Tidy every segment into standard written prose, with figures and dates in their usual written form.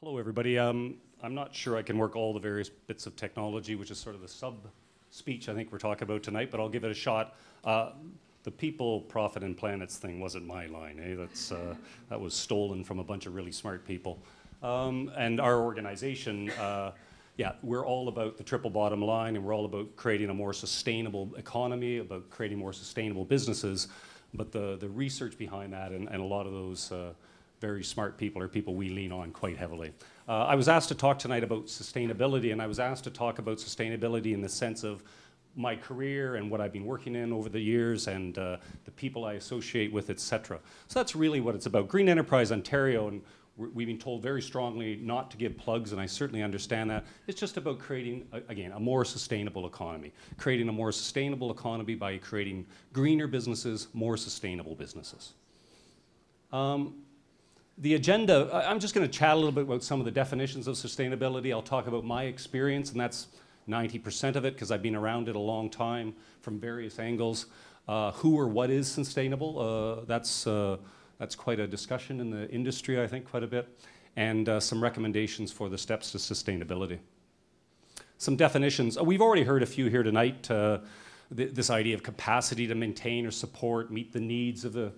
Hello, everybody. I'm not sure I can work all the various bits of technology, which is sort of the sub-speech I think we're talking about tonight, but I'll give it a shot. The people, profit, and planets thing wasn't my line. That was stolen from a bunch of really smart people. And our organization, yeah, we're all about the triple bottom line, and we're all about creating a more sustainable economy, about creating more sustainable businesses. But the research behind that and a lot of those very smart people are people we lean on quite heavily. I was asked to talk tonight about sustainability, and I was asked to talk about sustainability in the sense of my career and what I've been working in over the years and the people I associate with, etc. So that's really what it's about. Green Enterprise Ontario, and we've been told very strongly not to give plugs, and I certainly understand that. It's just about creating, again, a more sustainable economy. Creating a more sustainable economy by creating greener businesses, more sustainable businesses. The agenda, I'm just going to chat a little bit about some of the definitions of sustainability. I'll talk about my experience, and that's 90% of it because I've been around it a long time from various angles. Who or what is sustainable? That's quite a discussion in the industry, I think, quite a bit. And some recommendations for the steps to sustainability. Some definitions. We've already heard a few here tonight. This idea of capacity to maintain or support, meet the needs of the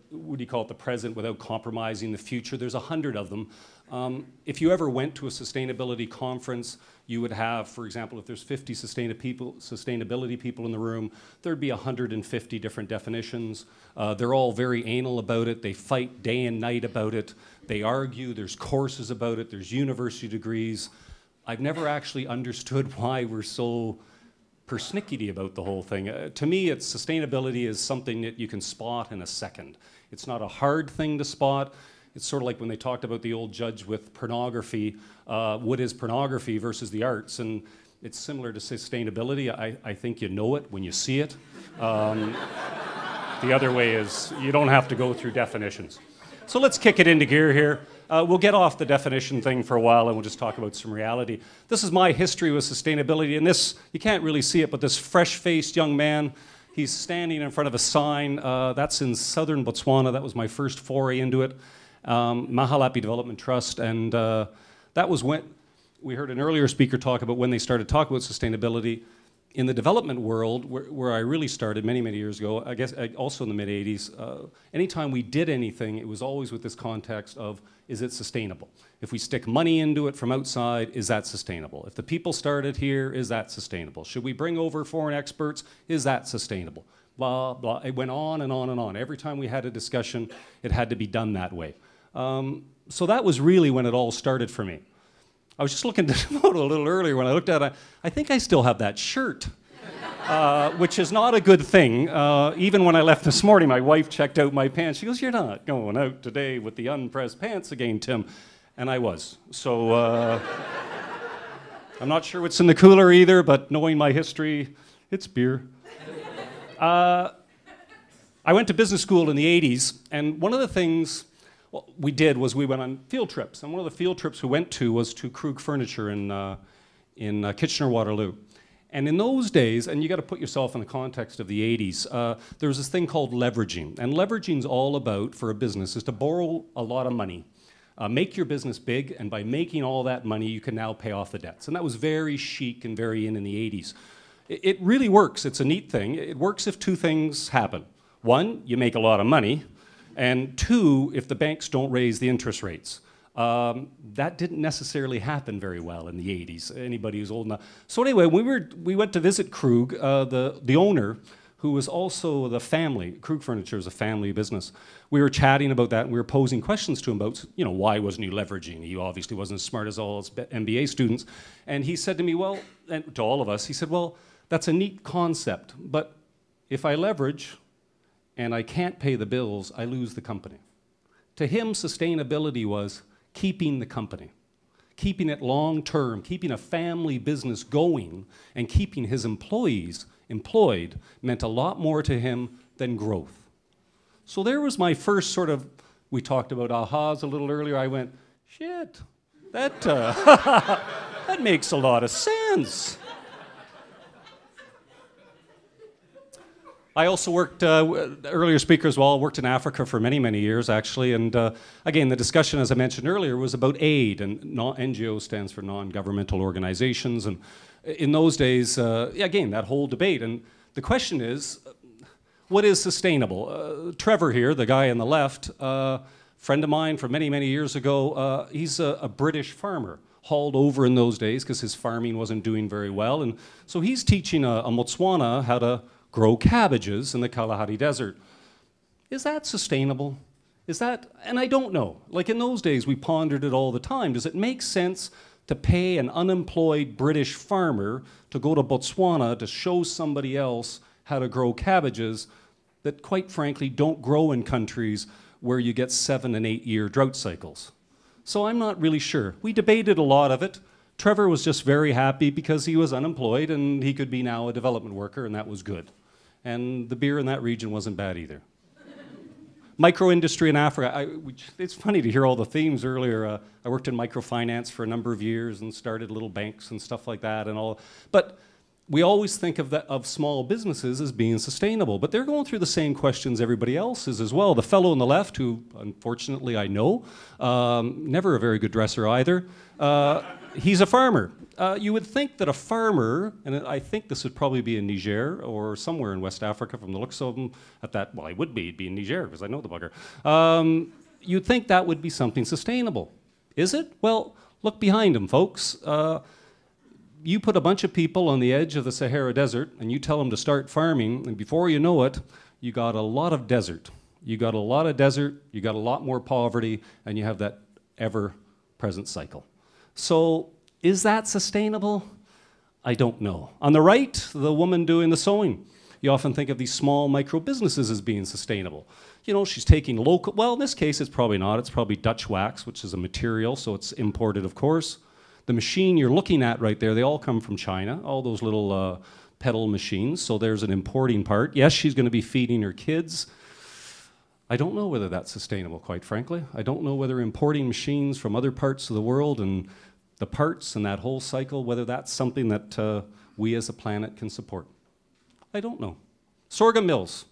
what do you call it, the present without compromising the future. There's 100 of them. If you ever went to a sustainability conference, you would have, for example, if there's 50 sustainability people in the room, there'd be 150 different definitions. They're all very anal about it. They fight day and night about it. They argue. There's courses about it. There's university degrees. I've never actually understood why we're so persnickety about the whole thing. To me, sustainability is something that you can spot in a second. It's not a hard thing to spot. It's sort of like when they talked about the old judge with pornography. What is pornography versus the arts? And it's similar to sustainability. I think you know it when you see it. The other way is you don't have to go through definitions. So let's kick it into gear here. We'll get off the definition thing for a while and we'll just talk about some reality. This is my history with sustainability, and this, you can't really see it, but this fresh-faced young man, he's standing in front of a sign. That's in southern Botswana. That was my first foray into it. Mahalapi Development Trust, and that was when we heard an earlier speaker talk about when they started talking about sustainability. In the development world, where I really started many, many years ago, I guess also in the mid-'80s, anytime we did anything, it was always with this context of, is it sustainable? If we stick money into it from outside, is that sustainable? If the people started here, is that sustainable? Should we bring over foreign experts? Is that sustainable? Blah, blah. It went on and on and on. Every time we had a discussion, it had to be done that way. So that was really when it all started for me. I was just looking at the photo a little earlier when I looked at it. I think I still have that shirt, which is not a good thing. Even when I left this morning, my wife checked out my pants. She goes, "You're not going out today with the unpressed pants again, Tim." And I was. So I'm not sure what's in the cooler either, but knowing my history, it's beer. I went to business school in the 80s, and one of the things we did was we went on field trips, and one of the field trips we went to was to Krug Furniture in Kitchener-Waterloo. And in those days, and you got to put yourself in the context of the 80s, there was this thing called leveraging. And leveraging's all about, for a business, is to borrow a lot of money, make your business big, and by making all that money, you can now pay off the debts. And that was very chic and very in the 80s. It really works. It's a neat thing. It works if two things happen. One, you make a lot of money. And two, if the banks don't raise the interest rates. That didn't necessarily happen very well in the 80s, anybody who's old enough. So anyway, we went to visit Krug, the owner, who was also the family. Krug Furniture is a family business. We were chatting about that, and we were posing questions to him about, you know, why wasn't he leveraging? He obviously wasn't as smart as all his MBA students. And he said to me, well, and to all of us, he said, well, that's a neat concept, but if I leverage and I can't pay the bills, I lose the company. To him, sustainability was keeping the company, keeping it long-term, keeping a family business going, and keeping his employees employed meant a lot more to him than growth. So there was my first sort of, we talked about ahas a little earlier, I went, shit, that, that makes a lot of sense. I also worked, earlier speaker as well, worked in Africa for many, many years actually. And again, the discussion, as I mentioned earlier, was about aid. And NGO stands for non-governmental organizations. And in those days, again, that whole debate. And the question is, what is sustainable? Trevor here, the guy on the left, friend of mine from many, many years ago, he's a British farmer, hauled over in those days because his farming wasn't doing very well. And so he's teaching a Motswana how to grow cabbages in the Kalahari Desert. Is that sustainable? Is that, and I don't know. Like in those days, we pondered it all the time. Does it make sense to pay an unemployed British farmer to go to Botswana to show somebody else how to grow cabbages that, quite frankly, don't grow in countries where you get 7 and 8 year drought cycles? So I'm not really sure. We debated a lot of it. Trevor was just very happy because he was unemployed and he could be now a development worker, and that was good. And the beer in that region wasn't bad either. Micro-industry in Africa. It's funny to hear all the themes earlier. I worked in microfinance for a number of years and started little banks and stuff like that and all. But we always think of small businesses as being sustainable, but they're going through the same questions everybody else is as well. The fellow on the left, who unfortunately I know, never a very good dresser either, he's a farmer. You would think that a farmer, and I think this would probably be in Niger or somewhere in West Africa from the looks of them, well, it'd be in Niger because I know the bugger. You'd think that would be something sustainable. Is it? Well, look behind him, folks. You put a bunch of people on the edge of the Sahara Desert and you tell them to start farming, and before you know it, you got a lot of desert. You got a lot of desert, you got a lot more poverty, and you have that ever-present cycle. So, is that sustainable? I don't know. On the right, the woman doing the sewing. You often think of these small micro businesses as being sustainable. You know, she's taking local, well, in this case, it's probably not. It's probably Dutch wax, which is a material, so it's imported, of course. The machine you're looking at right there, they all come from China, all those little pedal machines, so there's an importing part. Yes, she's going to be feeding her kids. I don't know whether that's sustainable, quite frankly. I don't know whether importing machines from other parts of the world and the parts and that whole cycle, whether that's something that we as a planet can support. I don't know. Sorghum mills.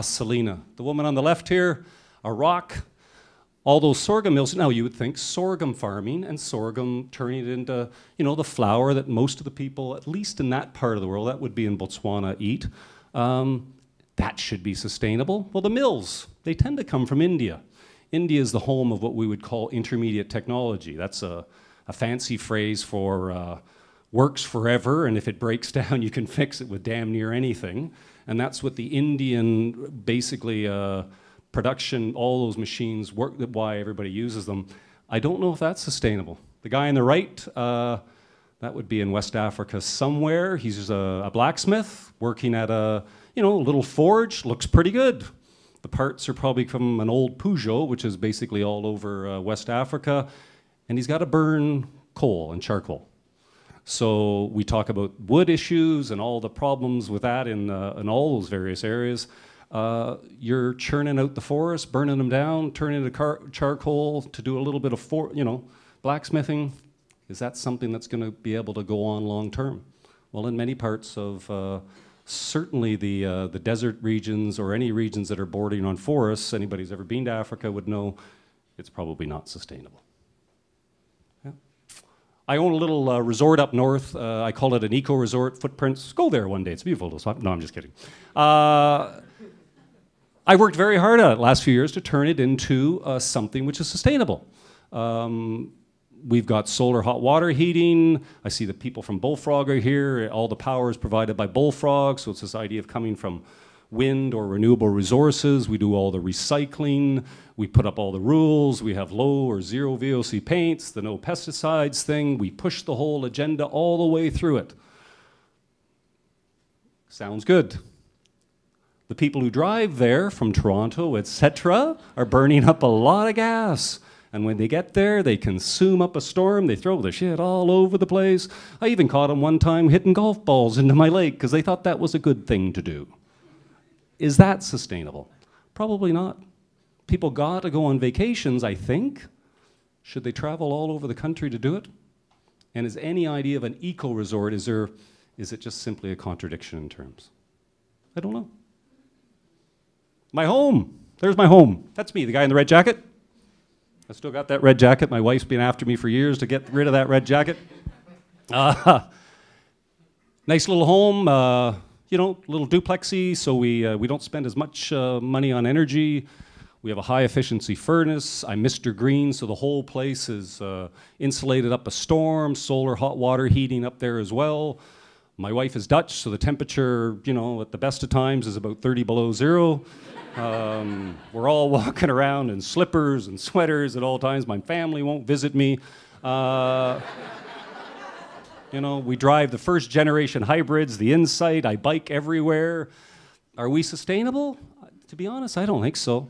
Selena, the woman on the left here, a rock. All those sorghum mills, now you would think sorghum farming and sorghum turning it into, you know, the flour that most of the people, at least in that part of the world, that would be in Botswana, eat. That should be sustainable. Well, the mills, they tend to come from India. India is the home of what we would call intermediate technology. That's a fancy phrase for works forever, and if it breaks down, you can fix it with damn near anything. And that's what the Indian, basically, production, all those machines work, why everybody uses them. I don't know if that's sustainable. The guy on the right, that would be in West Africa somewhere. He's a blacksmith working at a, you know, little forge. Looks pretty good. The parts are probably from an old Peugeot, which is basically all over West Africa. And he's got to burn coal and charcoal. So we talk about wood issues and all the problems with that in all those various areas. You're churning out the forest, burning them down, turning into charcoal to do a little bit of, blacksmithing. Is that something that's going to be able to go on long term? Well, in many parts of certainly the desert regions or any regions that are bordering on forests, anybody who's ever been to Africa would know it's probably not sustainable. Yeah. I own a little resort up north. I call it an eco-resort, Footprints. Go there one day. It's beautiful. No, I'm just kidding. I worked very hard at it last few years to turn it into something which is sustainable. We've got solar hot water heating. I see the people from Bullfrog are here. All the power is provided by Bullfrog, so it's this idea of coming from wind or renewable resources. We do all the recycling. We put up all the rules. We have low or zero VOC paints, the no pesticides thing. We push the whole agenda all the way through it. Sounds good. The people who drive there from Toronto, etc., are burning up a lot of gas. And when they get there, they consume up a storm. They throw the shit all over the place. I even caught them one time hitting golf balls into my lake because they thought that was a good thing to do. Is that sustainable? Probably not. People got to go on vacations, I think. Should they travel all over the country to do it? And is any idea of an eco-resort, is it just simply a contradiction in terms? I don't know. My home. There's my home. That's me, the guy in the red jacket. I still got that red jacket. My wife's been after me for years to get rid of that red jacket. Nice little home, you know, little duplexy, so we don't spend as much money on energy. We have a high efficiency furnace. I'm Mr. Green, so the whole place is insulated up a storm, solar hot water heating up there as well. My wife is Dutch, so the temperature, you know, at the best of times is about 30 below zero. We're all walking around in slippers and sweaters at all times. My family won't visit me. You know, we drive the first generation hybrids, the Insight. I bike everywhere. Are we sustainable? To be honest, I don't think so.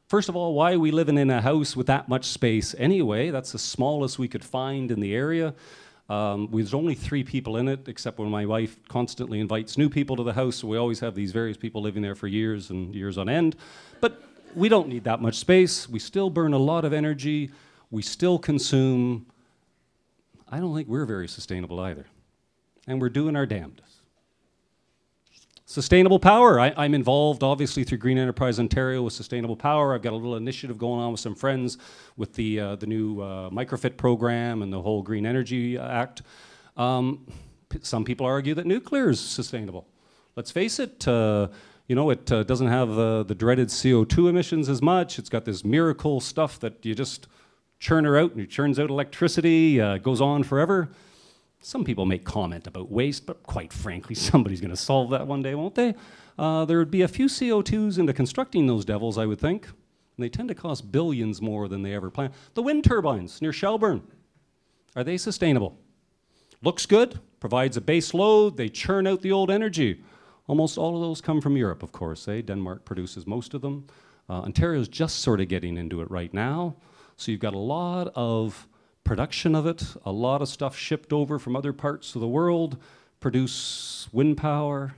First of all, why are we living in a house with that much space anyway? That's the smallest we could find in the area. There's only 3 people in it, except when my wife constantly invites new people to the house, so we always have these various people living there for years and years on end. But we don't need that much space. We still burn a lot of energy. We still consume. I don't think we're very sustainable either. And we're doing our damnedest. Sustainable power. I'm involved, obviously, through Green Enterprise Ontario with sustainable power. I've got a little initiative going on with some friends with the new microfit program and the whole Green Energy Act. Some people argue that nuclear is sustainable. Let's face it, you know, it doesn't have the dreaded CO2 emissions as much. It's got this miracle stuff that you just churn her out and it churns out electricity, goes on forever. Some people make comment about waste, but quite frankly, somebody's going to solve that one day, won't they? There would be a few CO2s into constructing those devils, I would think. And they tend to cost billions more than they ever planned. The wind turbines near Shelburne, are they sustainable? Looks good, provides a base load, they churn out the old energy. Almost all of those come from Europe, of course. Denmark produces most of them. Ontario's just sort of getting into it right now. So you've got a lot of production of it, a lot of stuff shipped over from other parts of the world, produce wind power.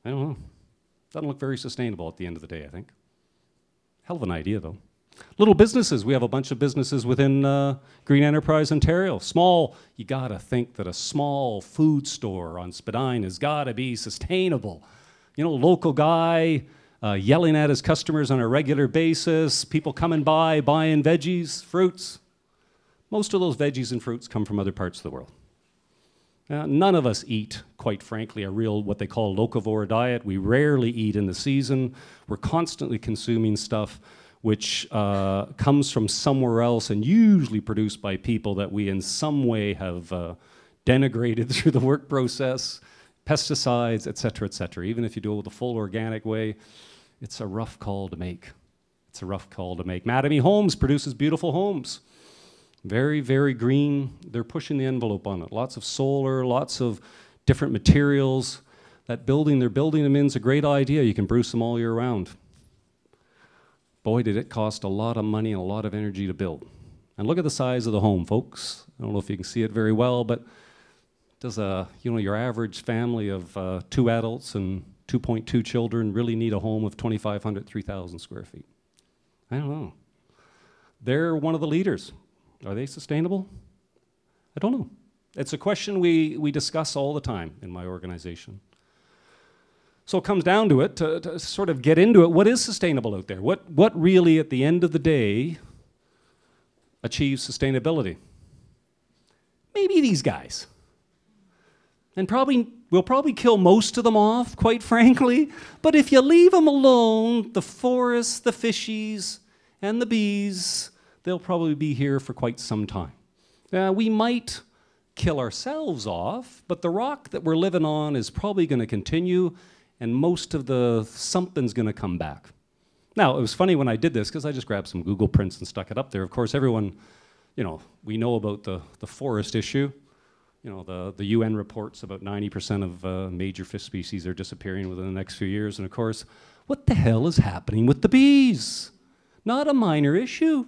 I don't know. Doesn't look very sustainable at the end of the day, I think. Hell of an idea, though. Little businesses. We have a bunch of businesses within Green Enterprise Ontario. Small, you gotta think that a small food store on Spadine has gotta be sustainable. You know, local guy, yelling at his customers on a regular basis, people coming by, buying veggies, fruits. Most of those veggies and fruits come from other parts of the world. None of us eat, quite frankly, a real, what they call locavore diet. We rarely eat in the season. We're constantly consuming stuff which comes from somewhere else and usually produced by people that we in some way have denigrated through the work process, pesticides, et cetera, et cetera. Even if you do it with a full organic way, it's a rough call to make. It's a rough call to make. Mattamy Homes produces beautiful homes. Very, very green. They're pushing the envelope on it. Lots of solar, lots of different materials. That building they're building them in is a great idea. You can Bruce them all year round. Boy, did it cost a lot of money and a lot of energy to build. And look at the size of the home, folks. I don't know if you can see it very well, but does your average family of 2 adults and 2.2 children really need a home of 2,500, 3,000 square feet? I don't know. They're one of the leaders. Are they sustainable? I don't know. It's a question we discuss all the time in my organization. So it comes down to it, to sort of get into it, what is sustainable out there? What really, at the end of the day, achieves sustainability? Maybe these guys. And we'll probably kill most of them off, quite frankly, but if you leave them alone, the forests, the fishies, and the bees, they'll probably be here for quite some time. We might kill ourselves off, but the rock that we're living on is probably going to continue, and most of the something's going to come back. Now, it was funny when I did this, because I just grabbed some Google prints and stuck it up there. Of course, everyone, we know about the forest issue. The UN reports about 90% of major fish species are disappearing within the next few years. And of course, what the hell is happening with the bees? Not a minor issue.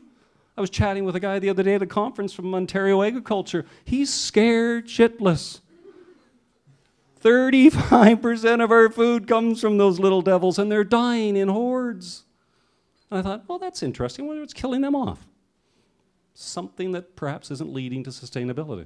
I was chatting with a guy the other day at a conference from Ontario Agriculture. He's scared shitless. 35% of our food comes from those little devils, and they're dying in hordes. And I thought, well, that's interesting. I wonder what's killing them off. Something that perhaps isn't leading to sustainability.